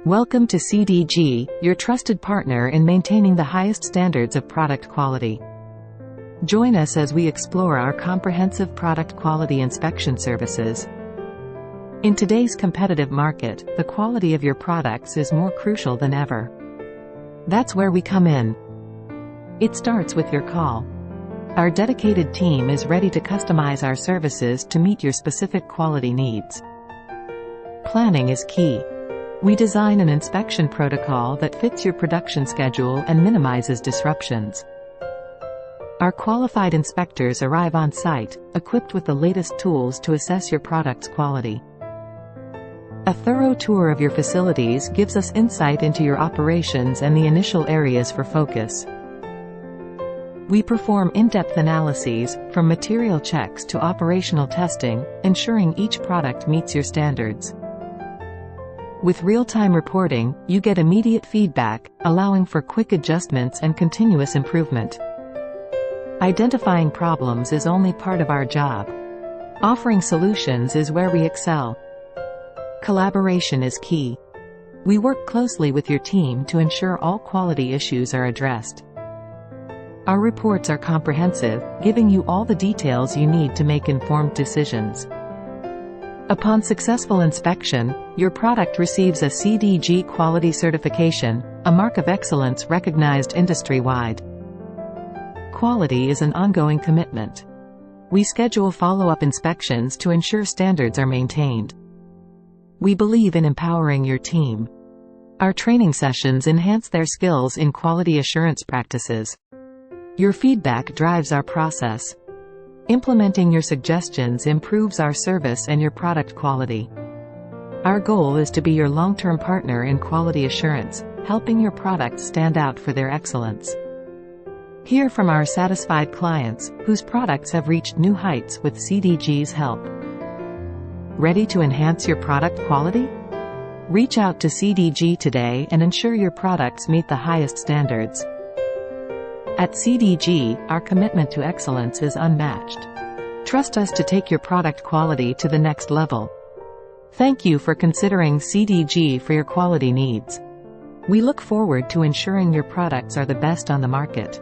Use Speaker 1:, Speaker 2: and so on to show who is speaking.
Speaker 1: Welcome to CDG, your trusted partner in maintaining the highest standards of product quality. Join us as we explore our comprehensive product quality inspection services. In today's competitive market, the quality of your products is more crucial than ever. That's where we come in. It starts with your call. Our dedicated team is ready to customize our services to meet your specific quality needs. Planning is key. We design an inspection protocol that fits your production schedule and minimizes disruptions. Our qualified inspectors arrive on site, equipped with the latest tools to assess your product's quality. A thorough tour of your facilities gives us insight into your operations and the initial areas for focus. We perform in-depth analyses, from material checks to operational testing, ensuring each product meets your standards. With real-time reporting, you get immediate feedback, allowing for quick adjustments and continuous improvement. Identifying problems is only part of our job. Offering solutions is where we excel. Collaboration is key. We work closely with your team to ensure all quality issues are addressed. Our reports are comprehensive, giving you all the details you need to make informed decisions. Upon successful inspection, your product receives a CDG quality certification, a mark of excellence recognized industry-wide. Quality is an ongoing commitment. We schedule follow-up inspections to ensure standards are maintained. We believe in empowering your team. Our training sessions enhance their skills in quality assurance practices. Your feedback drives our process. Implementing your suggestions improves our service and your product quality. Our goal is to be your long-term partner in quality assurance, helping your products stand out for their excellence. Hear from our satisfied clients, whose products have reached new heights with CDG's help. Ready to enhance your product quality? Reach out to CDG today and ensure your products meet the highest standards. At CDG, our commitment to excellence is unmatched. Trust us to take your product quality to the next level. Thank you for considering CDG for your quality needs. We look forward to ensuring your products are the best on the market.